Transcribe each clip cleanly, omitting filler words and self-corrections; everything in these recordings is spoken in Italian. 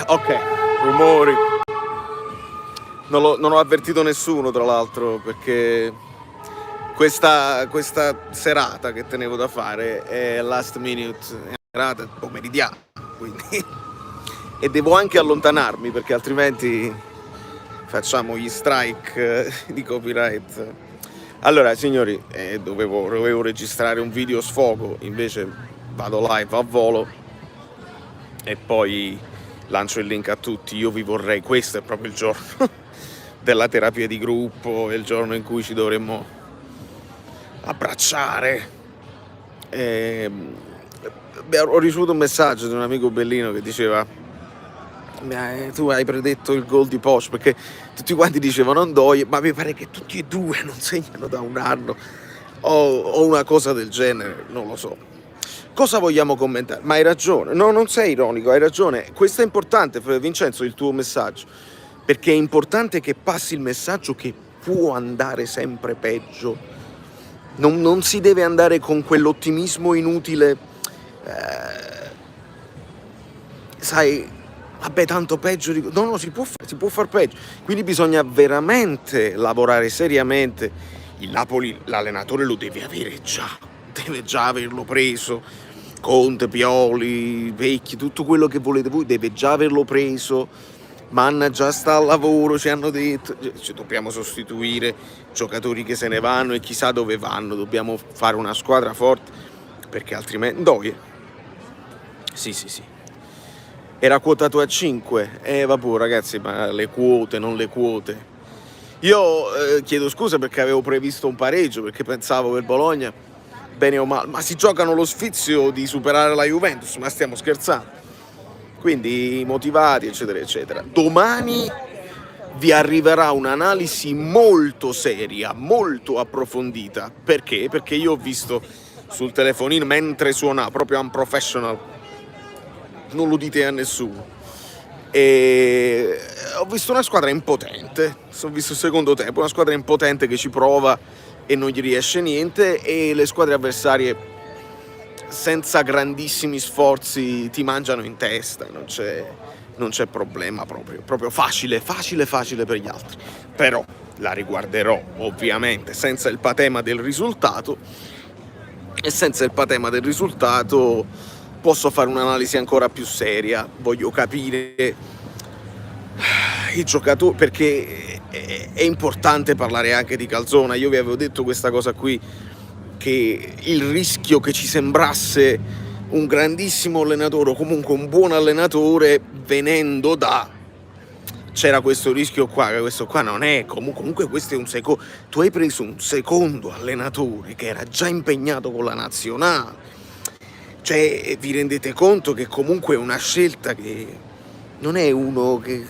Ok, rumori. Non ho avvertito nessuno, tra l'altro, perché questa serata che tenevo da fare è last minute, è una serata pomeridiana, quindi e devo anche allontanarmi perché altrimenti facciamo gli strike di copyright. Allora, signori, dovevo registrare un video sfogo, invece vado live a volo e poi lancio il link a tutti. Io vi vorrei, questo è proprio il giorno della terapia di gruppo, è il giorno in cui ci dovremmo abbracciare. Ho ricevuto un messaggio di un amico bellino che diceva: tu hai predetto il gol di Posh, perché tutti quanti dicevano Ndoye, ma mi pare che tutti e due non segnano da un anno o una cosa del genere, non lo so. Cosa vogliamo commentare? Ma hai ragione, no, non sei ironico, hai ragione. Questo è importante, Vincenzo, il tuo messaggio, perché è importante che passi il messaggio che può andare sempre peggio. Non si deve andare con quell'ottimismo inutile, sai, vabbè, tanto peggio di... No, si può far peggio. Quindi bisogna veramente lavorare seriamente. Il Napoli, l'allenatore lo deve avere già, deve già averlo preso. Conte, Pioli, Vecchi, tutto quello che volete voi deve già averlo preso. Manna già sta al lavoro, ci hanno detto, dobbiamo sostituire giocatori che se ne vanno e chissà dove vanno, dobbiamo fare una squadra forte, perché altrimenti... Ndoye? Sì. Era quotato a 5, vabbè ragazzi, ma le quote, non le quote. Io chiedo scusa perché avevo previsto un pareggio, perché pensavo che il Bologna, bene o male, ma si giocano lo sfizio di superare la Juventus, ma stiamo scherzando. Quindi motivati, eccetera, eccetera. Domani vi arriverà un'analisi molto seria, molto approfondita. Perché? Perché io ho visto sul telefonino, mentre suonava, proprio un professional, non lo dite a nessuno, e ho visto una squadra impotente, ho visto il secondo tempo, una squadra impotente che ci prova e non gli riesce niente, e le squadre avversarie senza grandissimi sforzi ti mangiano in testa, non c'è problema, proprio facile per gli altri. Però la riguarderò ovviamente senza il patema del risultato, e senza il patema del risultato posso fare un'analisi ancora più seria. Voglio capire i giocatori, perché è importante parlare anche di Calzona. Io vi avevo detto questa cosa qui, che il rischio che ci sembrasse un grandissimo allenatore o comunque un buon allenatore venendo da... c'era questo rischio qua, che questo qua non è, comunque questo è un secondo... Tu hai preso un secondo allenatore che era già impegnato con la nazionale, cioè vi rendete conto che comunque è una scelta che non è uno che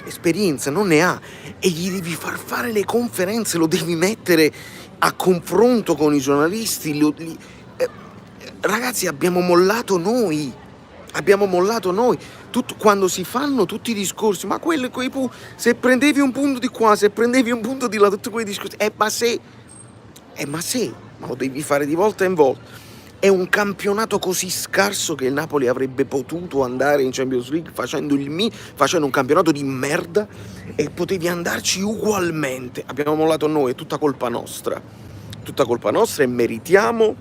esperienza non ne ha, e gli devi far fare le conferenze, lo devi mettere a confronto con i giornalisti. Ragazzi, abbiamo mollato noi. Quando si fanno tutti i discorsi, ma se prendevi un punto di qua, se prendevi un punto di là, tutti quei discorsi, ma lo devi fare di volta in volta. È un campionato così scarso che il Napoli avrebbe potuto andare in Champions League facendo un campionato di merda, e potevi andarci ugualmente. Abbiamo mollato noi, è tutta colpa nostra, e meritiamo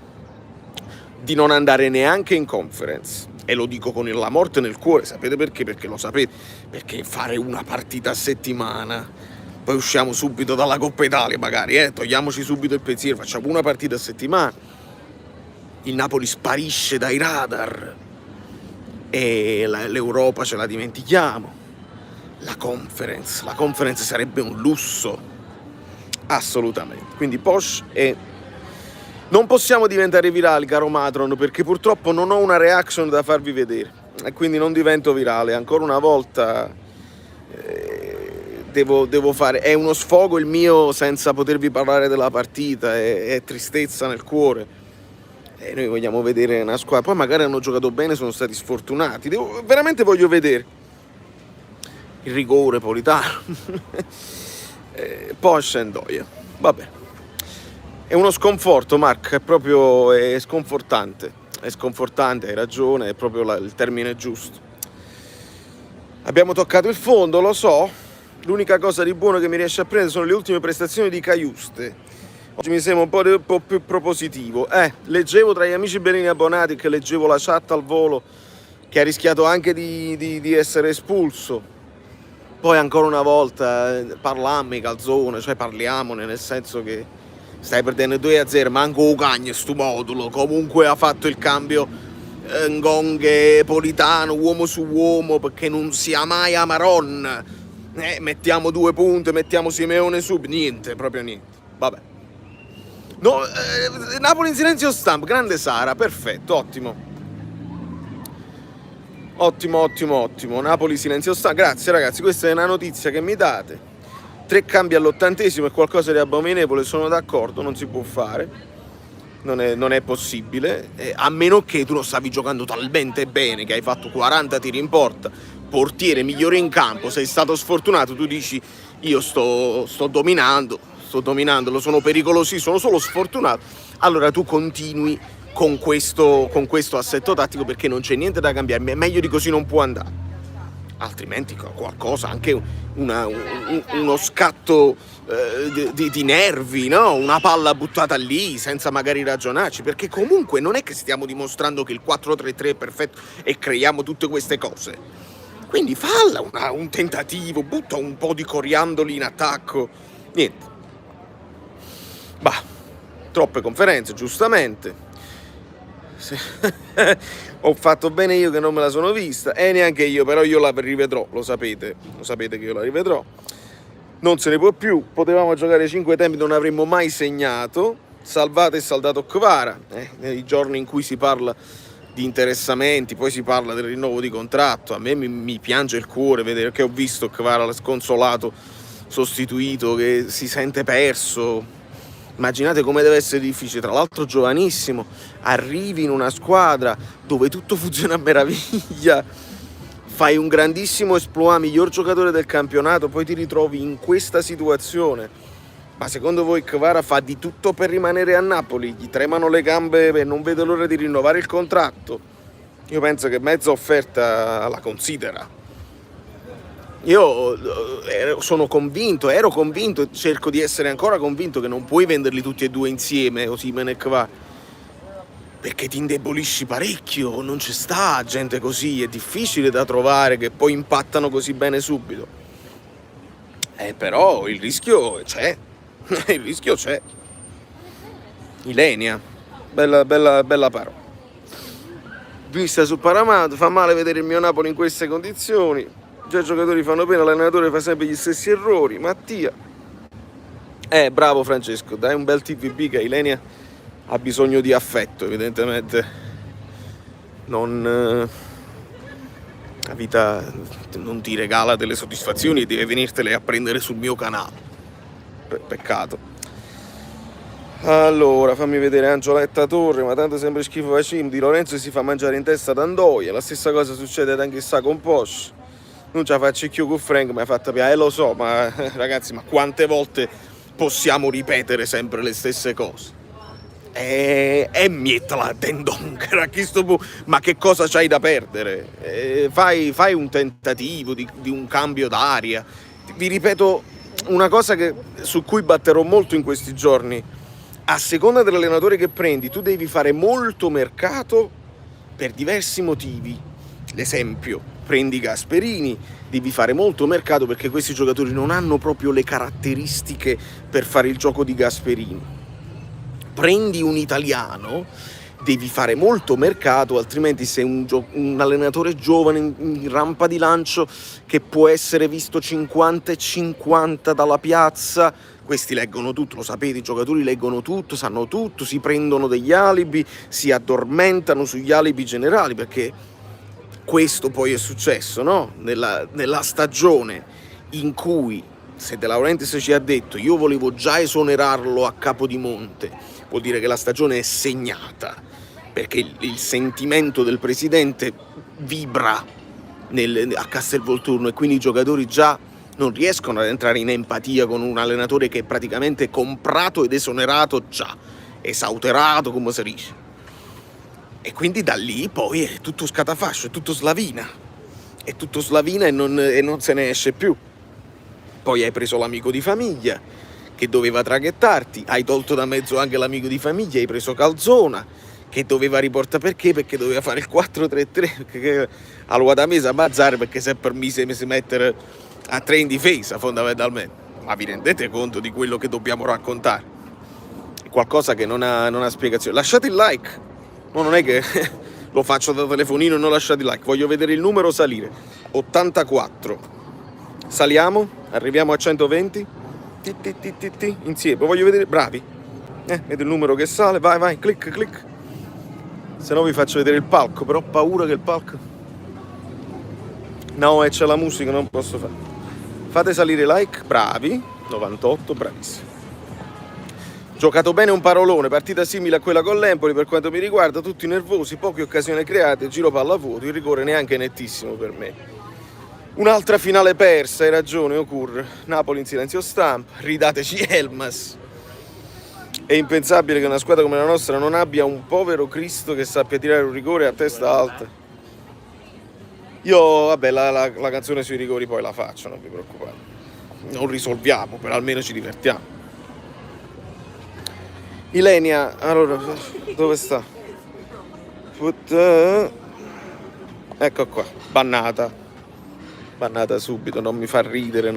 di non andare neanche in Conference. E lo dico con la morte nel cuore, sapete perché? Perché lo sapete, perché fare una partita a settimana, poi usciamo subito dalla Coppa Italia magari, togliamoci subito il pensiero, facciamo una partita a settimana, il Napoli sparisce dai radar e l'Europa ce la dimentichiamo. La conference sarebbe un lusso, assolutamente. Quindi Posh, e non possiamo diventare virali, caro Matron, perché purtroppo non ho una reaction da farvi vedere, e quindi non divento virale. Ancora una volta devo fare, è uno sfogo il mio senza potervi parlare della partita, è tristezza nel cuore. E noi vogliamo vedere una squadra, poi magari hanno giocato bene, sono stati sfortunati, veramente voglio vedere il rigore Politano. Poi Ndoye, vabbè, è uno sconforto, Mark, è sconfortante. è sconfortante, hai ragione, è proprio il termine giusto. Abbiamo toccato il fondo, lo so. L'unica cosa di buono che mi riesce a prendere sono le ultime prestazioni di Cajuste. Oggi mi sembra un po' più propositivo. Leggevo tra gli amici Bellini abbonati, che leggevo la chat al volo, che ha rischiato anche di essere espulso. Poi ancora una volta parlammi calzone, cioè parliamone, nel senso che stai perdendo 2-0, manco Ucagna sto modulo, comunque ha fatto il cambio Ngonghe, Politano, uomo su uomo, perché non sia mai Amaron. Mettiamo 2 punti, mettiamo Simeone su, niente, proprio niente. Vabbè. No, Napoli in silenzio stampa, grande Sara, perfetto, ottimo. Ottimo. Napoli silenzio stampa, grazie ragazzi, questa è una notizia che mi date. 3 cambi all'80° è qualcosa di abominevole, sono d'accordo, non si può fare. Non è possibile, a meno che tu non stavi giocando talmente bene che hai fatto 40 tiri in porta, portiere migliore in campo, sei stato sfortunato, tu dici io sto dominando, lo sono pericolosi, sono solo sfortunato, allora tu continui con questo assetto tattico, perché non c'è niente da cambiare, meglio di così non può andare. Altrimenti qualcosa, anche uno scatto di nervi, no? Una palla buttata lì senza magari ragionarci, perché comunque non è che stiamo dimostrando che il 4-3-3 è perfetto e creiamo tutte queste cose. Quindi falla un tentativo, butta un po' di coriandoli in attacco. Niente. Bah, troppe conferenze, giustamente. Ho fatto bene io che non me la sono vista, e neanche io, però io la rivedrò, lo sapete che io la rivedrò. Non se ne può più, potevamo giocare 5 tempi, non avremmo mai segnato. Salvato e saldato Kvara, nei giorni in cui si parla di interessamenti, poi si parla del rinnovo di contratto, a me mi piange il cuore vedere che ho visto Kvara sconsolato, sostituito, che si sente perso. Immaginate come deve essere difficile, tra l'altro giovanissimo, arrivi in una squadra dove tutto funziona a meraviglia, fai un grandissimo exploit, miglior giocatore del campionato, poi ti ritrovi in questa situazione. Ma secondo voi Kvara fa di tutto per rimanere a Napoli? Gli tremano le gambe e non vede l'ora di rinnovare il contratto? Io penso che mezza offerta la considera. Io ero convinto, cerco di essere ancora convinto che non puoi venderli tutti e due insieme, Osimhen e Kvara, perché ti indebolisci parecchio, non ci sta gente così, è difficile da trovare che poi impattano così bene subito. Però il rischio c'è, Ilenia, bella parola. Vista su Paramount, fa male vedere il mio Napoli in queste condizioni. Già i giocatori fanno pena, l'allenatore fa sempre gli stessi errori. Mattia. Bravo Francesco, dai un bel TVB che Ilenia ha bisogno di affetto, evidentemente. La vita non ti regala delle soddisfazioni e deve venirtele a prendere sul mio canale. Peccato. Allora, fammi vedere Angioletta Torre, ma tanto sempre schifo Vacim, Di Lorenzo si fa mangiare in testa da Andoia, la stessa cosa succede anche sta con Porsche. Non ce la faccio più con Frank, mi ha fatto piacere, lo so, ma ragazzi, ma quante volte possiamo ripetere sempre le stesse cose? Miettala Dendonker, a chi sto ma che cosa c'hai da perdere? Fai un tentativo di un cambio d'aria. Vi ripeto una cosa su cui batterò molto in questi giorni. A seconda dell'allenatore che prendi, tu devi fare molto mercato per diversi motivi. L'esempio, prendi Gasperini, devi fare molto mercato perché questi giocatori non hanno proprio le caratteristiche per fare il gioco di Gasperini. Prendi un italiano, devi fare molto mercato, altrimenti sei un allenatore giovane in rampa di lancio che può essere visto 50-50 dalla piazza. Questi leggono tutto, lo sapete, i giocatori leggono tutto, sanno tutto, si prendono degli alibi, si addormentano sugli alibi generali, perché questo poi è successo, no? Nella stagione in cui, se De Laurentiis ci ha detto io volevo già esonerarlo a Capodimonte, vuol dire che la stagione è segnata, perché il sentimento del presidente vibra a Castelvolturno e quindi i giocatori già non riescono ad entrare in empatia con un allenatore che è praticamente comprato ed esonerato già, esauterato, come si dice. E quindi da lì poi è tutto scatafascio, è tutto slavina e non se ne esce più. Poi hai preso l'amico di famiglia che doveva traghettarti, hai tolto da mezzo anche l'amico di famiglia, hai preso Calzona che doveva riportare perché doveva fare il 4-3-3, perché allora da mesa a Mazzare perché si è permesso di mettere a 3 in difesa fondamentalmente. Ma vi rendete conto di quello che dobbiamo raccontare? È qualcosa che non ha spiegazione. Lasciate il like, no, non è che lo faccio da telefonino e non lasciate il like, voglio vedere il numero salire. 84, saliamo, arriviamo a 120, insieme, voglio vedere, bravi, vedo il numero che sale, vai, clic, se no vi faccio vedere il palco, però ho paura che il palco, no, c'è la musica, non posso fare. Fate salire like, bravi, 98, bravissimi. Giocato bene un parolone, partita simile a quella con l'Empoli per quanto mi riguarda, tutti nervosi, poche occasioni create, giro palla a vuoto, il rigore neanche nettissimo per me. Un'altra finale persa, hai ragione Okur, Napoli in silenzio stampa, ridateci Elmas. È impensabile che una squadra come la nostra non abbia un povero Cristo che sappia tirare un rigore a testa alta. Io, vabbè, la canzone sui rigori poi la faccio, non vi preoccupate. Non risolviamo, però almeno ci divertiamo. Ilenia, allora, dove sta? Ecco qua, bannata subito, non mi fa ridere,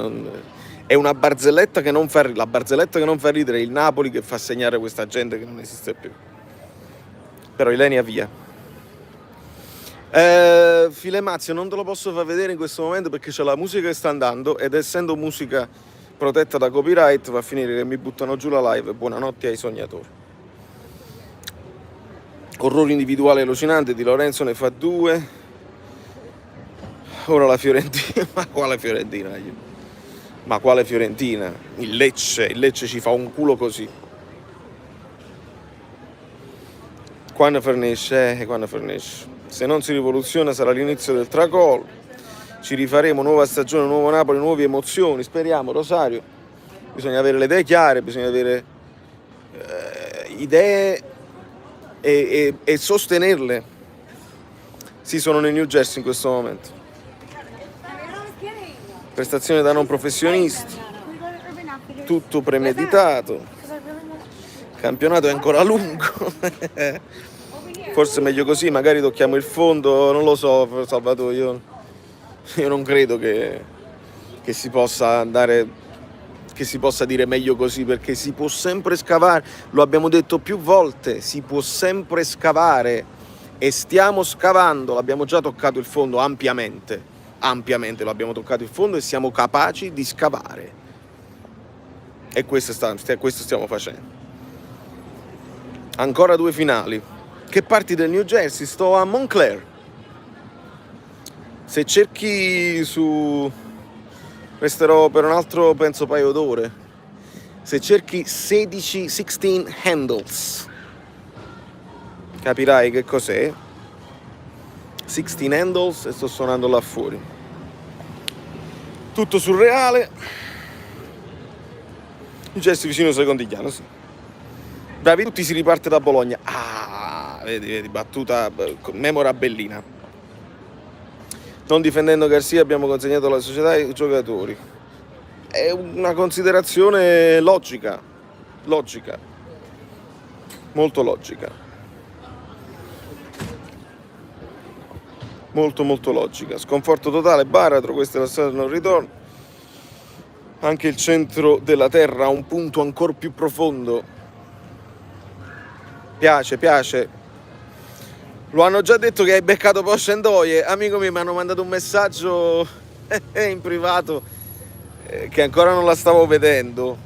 è una barzelletta che non fa ridere, la barzelletta che non fa ridere è il Napoli che fa segnare questa gente che non esiste più. Però Ilenia via. Filemazio non te lo posso far vedere in questo momento perché c'è la musica che sta andando ed essendo musica protetta da copyright va a finire che mi buttano giù la live. Buonanotte ai sognatori. Orrore individuale allucinante di Lorenzo ne fa 2. Ora la Fiorentina. Ma quale Fiorentina? Ma quale Fiorentina? Il Lecce ci fa un culo così. Quando fornisce? Se non si rivoluziona sarà l'inizio del tracollo. Ci rifaremo, nuova stagione, nuovo Napoli, nuove emozioni, speriamo. Rosario, bisogna avere le idee chiare, bisogna avere idee e sostenerle. Sì, sono nel New Jersey in questo momento. Prestazione da non professionisti, tutto premeditato, il campionato è ancora lungo. Forse meglio così, magari tocchiamo il fondo, non lo so Salvatore, io non credo che si possa andare, che si possa dire meglio così, perché si può sempre scavare, lo abbiamo detto più volte, si può sempre scavare e stiamo scavando, l'abbiamo già toccato il fondo ampiamente lo abbiamo toccato il fondo e siamo capaci di scavare e questo stiamo facendo. Ancora 2 finali. Che parti del New Jersey? Sto a Montclair. Se cerchi resterò per un altro penso paio d'ore. Se cerchi 16 handles capirai che cos'è. 16 handles e sto suonando là fuori. Tutto surreale. New Jersey vicino Secondigliano, sì. Bravi tutti, si riparte da Bologna. Vedi, battuta memorabellina. Non difendendo Garcia abbiamo consegnato alla società e ai giocatori. È una considerazione logica, molto logica. Molto logica. Sconforto totale, baratro, questa è la strada del non ritorno. Anche il centro della terra ha un punto ancora più profondo. Piace. Lo hanno già detto che hai beccato Porsche Endoie. Amico mio, mi hanno mandato un messaggio in privato che ancora non la stavo vedendo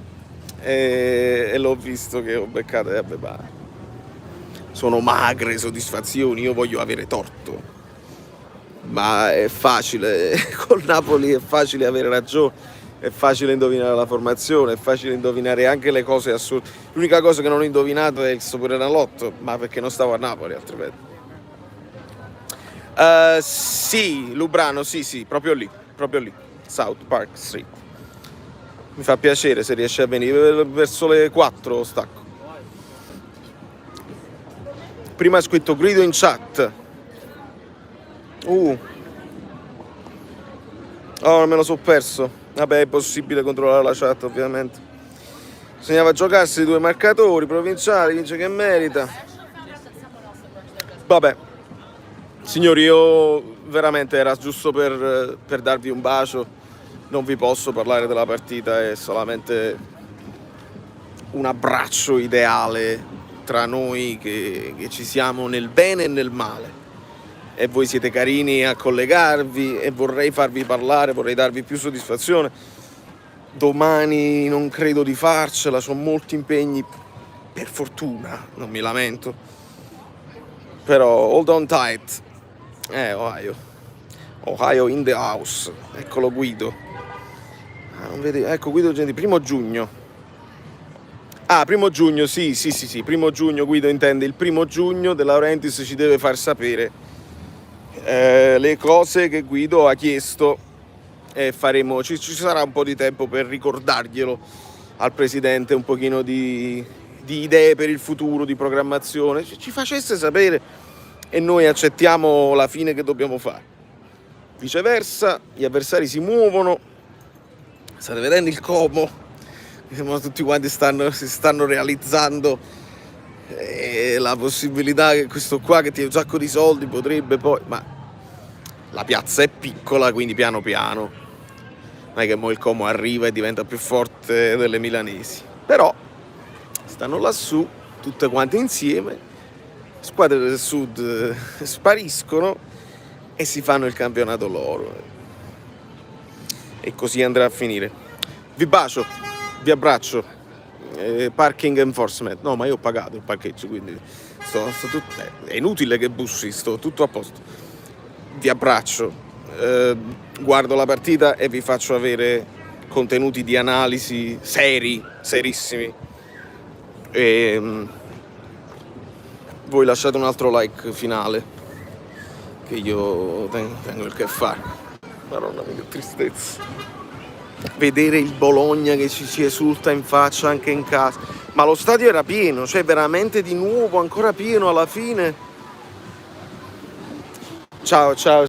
e l'ho visto che ho beccato. Sono magre soddisfazioni, io voglio avere torto. Ma è facile, col Napoli è facile avere ragione. È facile indovinare la formazione, è facile indovinare anche le cose assurde. L'unica cosa che non ho indovinato è il Superenalotto, ma perché non stavo a Napoli altrimenti. Sì, Lubrano, sì, proprio lì, South Park Street. Mi fa piacere se riesci a venire verso le 4 stacco. Prima ha scritto grido in chat. Oh, me lo so perso. Vabbè, è possibile controllare la chat, ovviamente. Bisognava giocarsi 2 marcatori provinciali, vince che merita. Vabbè, signori, io veramente era giusto per darvi un bacio. Non vi posso parlare della partita, è solamente un abbraccio ideale tra noi che ci siamo nel bene e nel male. E voi siete carini a collegarvi e vorrei farvi parlare, vorrei darvi più soddisfazione. Domani non credo di farcela, ho molti impegni, per fortuna, non mi lamento. Però hold on tight. Ohio in the house. Eccolo Guido. Non vedi? Ecco Guido Gentili, 1 giugno. 1 giugno, sì, 1 giugno Guido intende il 1 giugno. De Laurentiis ci deve far sapere le cose che Guido ha chiesto e faremo, ci sarà un po' di tempo per ricordarglielo al presidente, un pochino di idee per il futuro, di programmazione, ci facesse sapere e noi accettiamo la fine che dobbiamo fare. Viceversa, gli avversari si muovono, state vedendo il Como, tutti quanti si stanno realizzando la possibilità che questo qua che tiene un sacco di soldi potrebbe poi, ma la piazza è piccola, quindi piano piano non è che mo il Como arriva e diventa più forte delle milanesi, però stanno lassù tutte quante insieme, squadre del sud spariscono e si fanno il campionato loro e così andrà a finire. Vi bacio, vi abbraccio. Parking enforcement, no, ma io ho pagato il parcheggio, quindi è inutile che bussi, sto tutto a posto. Vi abbraccio, guardo la partita e vi faccio avere contenuti di analisi serissimi. E voi lasciate un altro like finale, che io tengo il che fare. Madonna mia, che tristezza. Vedere il Bologna che ci esulta in faccia anche in casa. Ma lo stadio era pieno, cioè veramente di nuovo ancora pieno alla fine. Ciao.